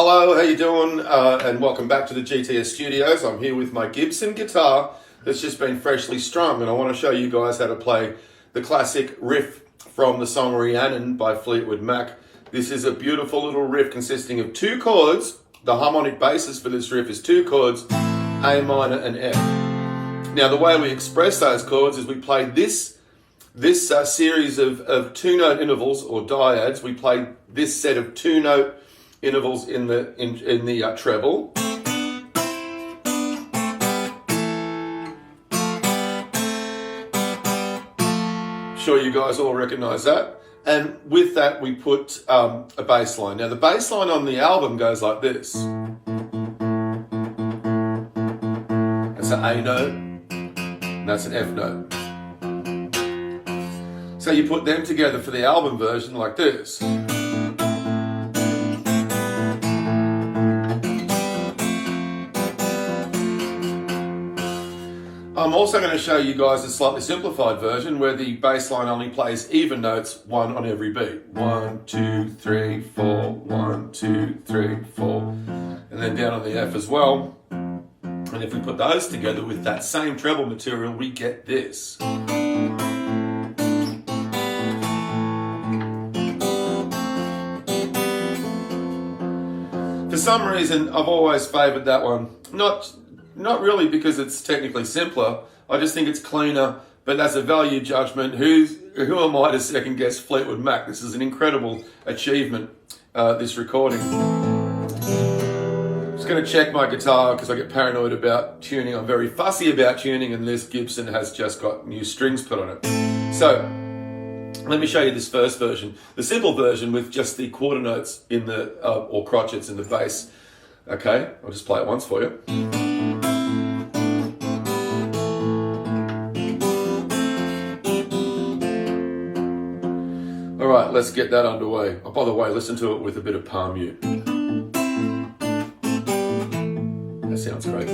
Hello, how you doing? And welcome back to the GTS Studios. I'm here with my Gibson guitar that's just been freshly strung, and I want to show you guys how to play the classic riff from the song Rhiannon by Fleetwood Mac. This is a beautiful little riff consisting of two chords. The harmonic basis for this riff is two chords, A minor and F. Now the way we express those chords is we play this series of two-note intervals or dyads. We play this set of two-note intervals in the treble. Sure you guys all recognize that. And with that we put a bass line. Now the bass line on the album goes like this. That's an A note, and that's an F note. So you put them together for the album version like this. I'm also going to show you guys a slightly simplified version where the bass line only plays even notes, one on every beat. 1, 2, 3, 4, 1, 2, 3, 4. And then down on the F as well. And if we put those together with that same treble material, we get this. For some reason, I've always favoured that one. Not really because it's technically simpler. I just think it's cleaner, but that's a value judgment. Who am I to second guess Fleetwood Mac? This is an incredible achievement, this recording. Just going to check my guitar because I get paranoid about tuning. I'm very fussy about tuning, and this Gibson has just got new strings put on it. So let me show you this first version, the simple version with just the quarter notes in the or crotchets in the bass. Okay, I'll just play it once for you. All right, let's get that underway. Oh, by the way, listen to it with a bit of palm mute. That sounds great.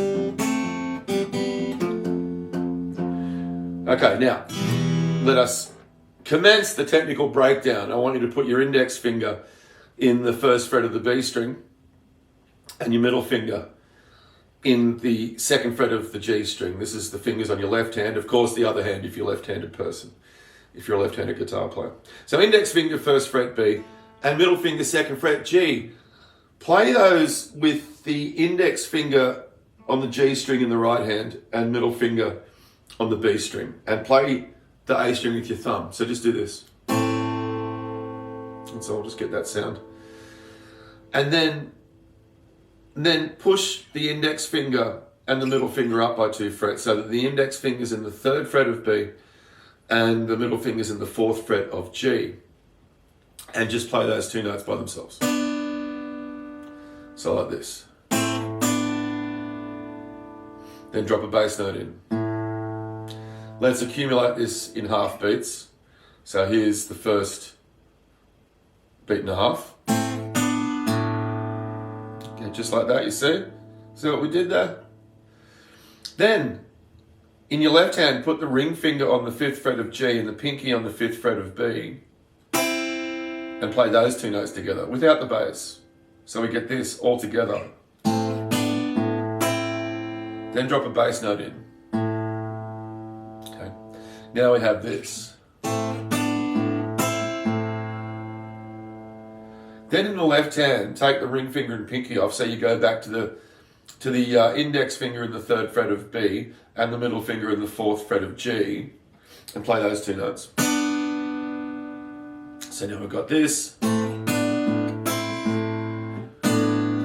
Okay, now let us commence the technical breakdown. I want you to put your index finger in the first fret of the B string and your middle finger in the second fret of the G string. This is the fingers on your left hand. Of course, the other hand if you're a left-handed person, if you're a left-handed guitar player. So index finger, first fret B, and middle finger, second fret G. Play those with the index finger on the G string in the right hand and middle finger on the B string. And play the A string with your thumb. So just do this. And so I'll just get that sound. And then push the index finger and the middle finger up by 2 frets so that the index finger's in the 3rd fret of B and the middle finger's in the 4th fret of G. And just play those two notes by themselves. So like this. Then drop a bass note in. Let's accumulate this in half beats. So here's the first beat and a half. Okay, just like that, you see? See what we did there? Then, in your left hand, put the ring finger on the 5th fret of G and the pinky on the 5th fret of B and play those two notes together without the bass. So we get this all together. Then drop a bass note in. Okay. Now we have this. Then in the left hand, take the ring finger and pinky off so you go back to the index finger in the 3rd fret of B and the middle finger in the 4th fret of G and play those two notes. So now we've got this.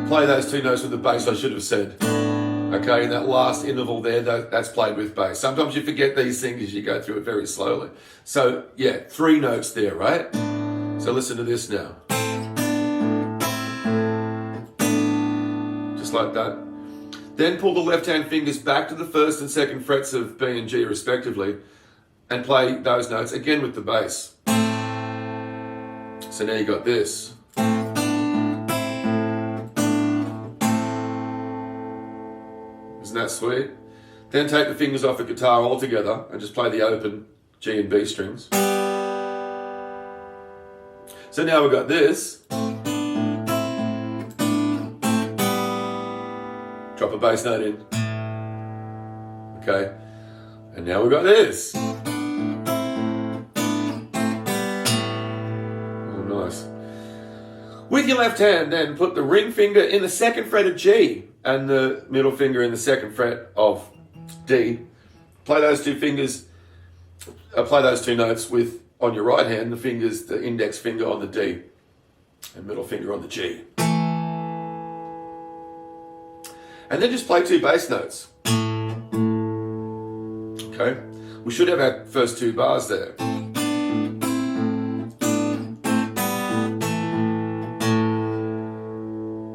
Play those two notes with the bass, I should have said. Okay, and that last interval there, that's played with bass. Sometimes you forget these things as you go through it very slowly. So yeah, 3 notes there, right? So listen to this now. Just like that. Then pull the left-hand fingers back to the 1st and 2nd frets of B and G respectively and play those notes again with the bass. So now you got this. Isn't that sweet? Then take the fingers off the guitar altogether and just play the open G and B strings. So now we've got this. drop a bass note in. Okay, and now we've got this. Oh, nice. With your left hand, then put the ring finger in the second fret of G and the middle finger in the second fret of D. Play those two fingers, play those two notes with, on your right hand, the fingers, the index finger on the D and middle finger on the G. And then just play two bass notes. Okay, we should have our first two bars there.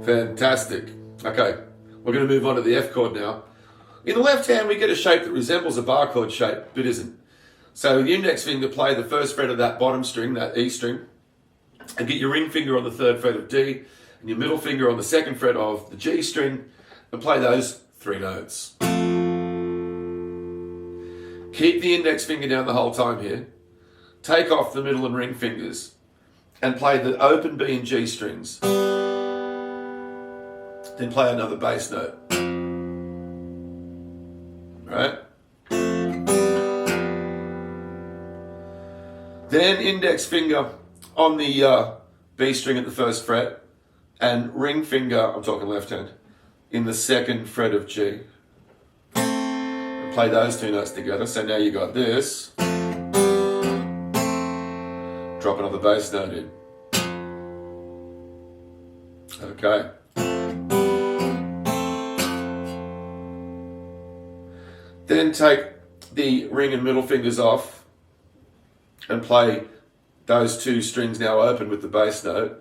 Fantastic. Okay, we're going to move on to the F chord now. In the left hand, we get a shape that resembles a bar chord shape, but isn't. So the index finger, play the first fret of that bottom string, that E string, and get your ring finger on the third fret of D, and your middle finger on the second fret of the G string, and play those three notes. Keep the index finger down the whole time here. Take off the middle and ring fingers, and play the open B and G strings. Then play another bass note. Right? Then index finger on the B string at the first fret, and ring finger, I'm talking left hand, in the second fret of G. And play those two notes together. So now you got this. Drop another bass note in. Okay. Then take the ring and middle fingers off and play those two strings now open with the bass note.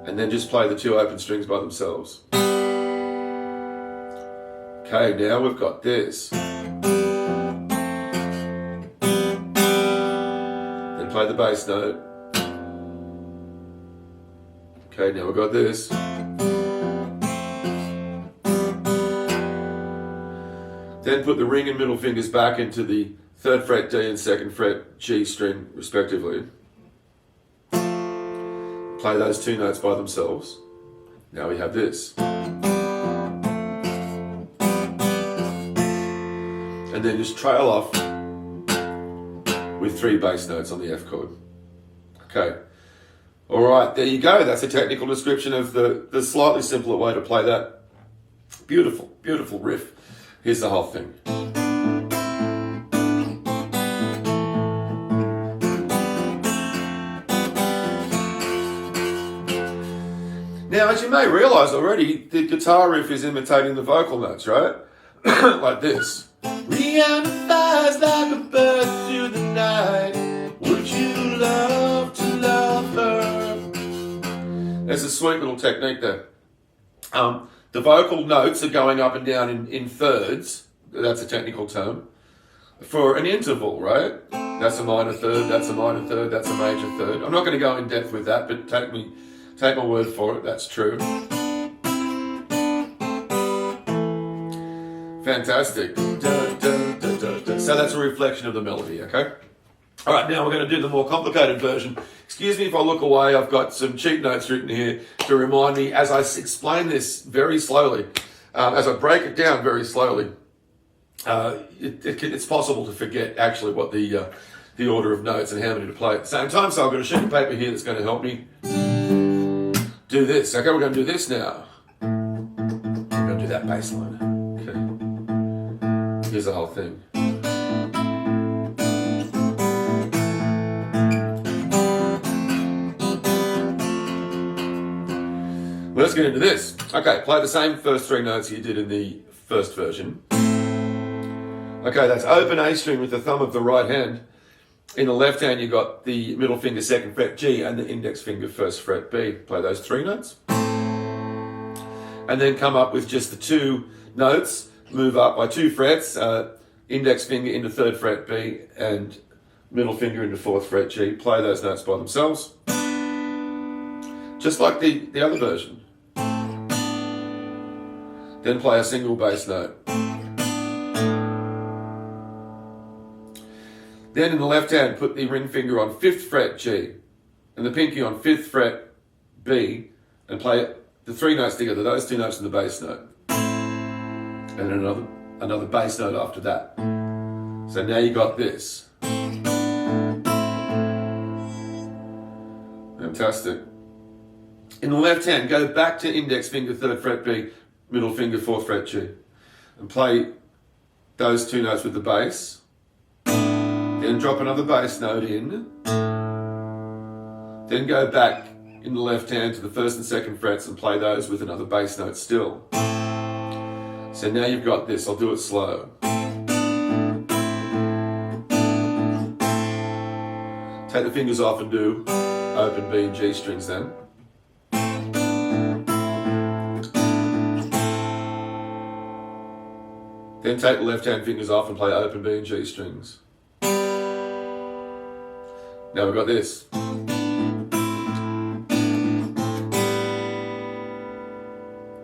And then just play the two open strings by themselves. Okay, now we've got this. Then play the bass note. Okay, now we've got this. Then put the ring and middle fingers back into the third fret D and second fret G string, respectively. Play those two notes by themselves. Now we have this. And then just trail off with three bass notes on the F chord. Okay. All right, there you go. That's a technical description of the slightly simpler way to play that. Beautiful, beautiful riff. Here's the whole thing. Now, as you may realise already, the guitar riff is imitating the vocal notes, right? Like this. Rihanna flies like a bird through the night. Would you love to love her? There's a sweet little technique there. The vocal notes are going up and down in thirds. That's a technical term. For an interval, right? That's a minor third, that's a minor third, that's a major third. I'm not going to go in depth with that, but take my word for it, that's true. Fantastic. So that's a reflection of the melody, okay? All right, now we're going to do the more complicated version. Excuse me if I look away. I've got some cheat notes written here to remind me as I explain this very slowly, as I break it down very slowly. It's possible to forget actually what the order of notes and how many to play at the same time. So I've got a sheet of paper here that's going to help me do this. Okay, we're going to do this now. We're going to do that bass line. Okay. Here's the whole thing. Let's get into this. Okay, play the same first three notes you did in the first version. Okay, that's open A string with the thumb of the right hand. In the left hand, you got the middle finger second fret G and the index finger first fret B. Play those three notes. And then come up with just the two notes. Move up by 2 frets. Index finger into third fret B and middle finger into fourth fret G. Play those notes by themselves. Just like the other version. Then play a single bass note. Then in the left hand, put the ring finger on 5th fret G and the pinky on 5th fret B and play the three notes together, those two notes and the bass note. And another bass note after that. So now you got this. Fantastic. In the left hand, go back to index finger, 3rd fret B, middle finger, 4th fret G. And play those two notes with the bass. Then drop another bass note in. Then go back in the left hand to the 1st and 2nd frets and play those with another bass note still. So now you've got this. I'll do it slow. Take the fingers off and do open B and G strings then. Then take the left hand fingers off and play open B and G strings. Now we've got this.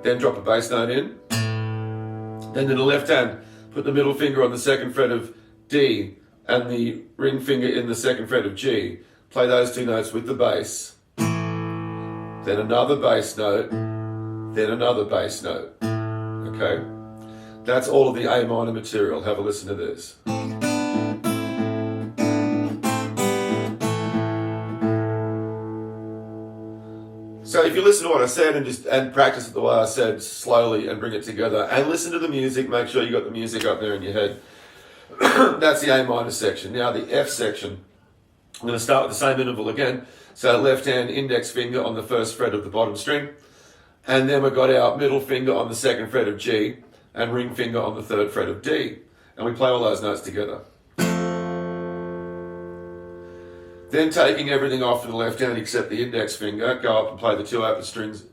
Then drop a bass note in. Then in the left hand, put the middle finger on the 2nd fret of D and the ring finger in the 2nd fret of G. Play those two notes with the bass. Then another bass note. Then another bass note. Okay? That's all of the A minor material. Have a listen to this. So if you listen to what I said and practice it the way I said slowly and bring it together and listen to the music, make sure you got the music up there in your head. That's the A minor section. Now the F section. I'm going to start with the same interval again. So left hand index finger on the 1st fret of the bottom string. And then we've got our middle finger on the 2nd fret of G and ring finger on the 3rd fret of D. And we play all those notes together. Then taking everything off to the left hand except the index finger, go up and play the two open strings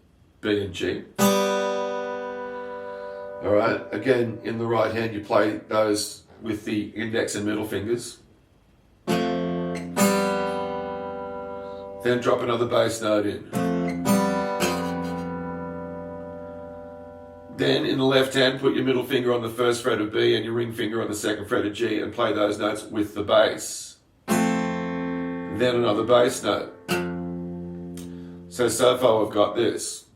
B and G. Alright, again in the right hand you play those with the index and middle fingers. Then drop another bass note in. Then in the left hand, put your middle finger on the 1st fret of B and your ring finger on the 2nd fret of G and play those notes with the bass. Then another bass note. So far we've got this.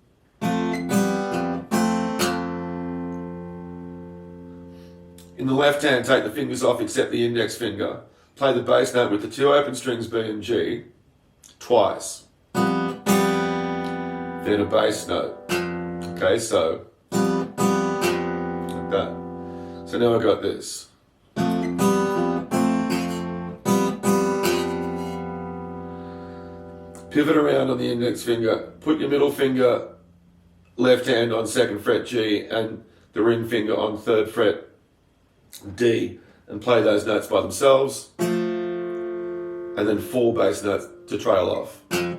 In the left hand, take the fingers off except the index finger. Play the bass note with the two open strings B and G twice. Then a bass note. Okay, so like that. So now I've got this. Pivot around on the index finger. Put your middle finger, left hand on 2nd fret G and the ring finger on 3rd fret D and play those notes by themselves. And then 4 bass notes to trail off. And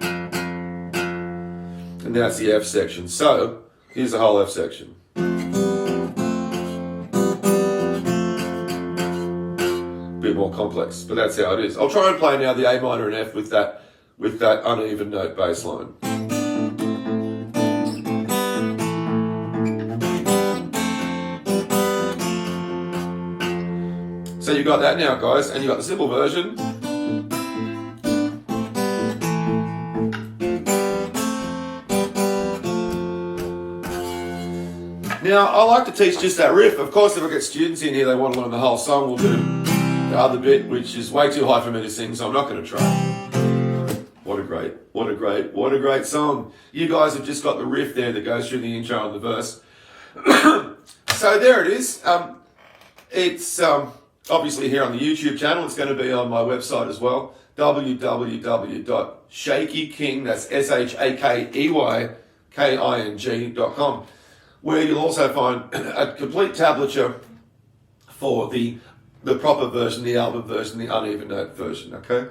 that's the F section. So, here's the whole F section. A bit more complex, but that's how it is. I'll try and play now the A minor and F with that uneven note bass line. So you got that now, guys, and you got the simple version. Now, I like to teach just that riff. Of course, if I get students in here, they want to learn the whole song, we'll do the other bit, which is way too high for me to sing, so I'm not going to try. What a great song. You guys have just got the riff there that goes through the intro and the verse. So there it is. It's obviously here on the YouTube channel. It's going to be on my website as well. www.shakeyking, that's SHAKEYKING.com, where you'll also find a complete tablature for the proper version, the album version, the uneven note version, okay?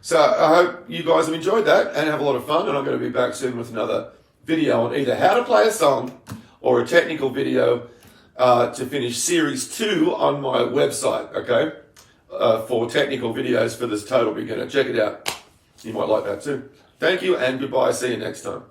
So I hope you guys have enjoyed that and have a lot of fun, and I'm going to be back soon with another video on either how to play a song or a technical video to finish series 2 on my website, okay? For technical videos for this total beginner. Check it out. You might like that too. Thank you and goodbye. See you next time.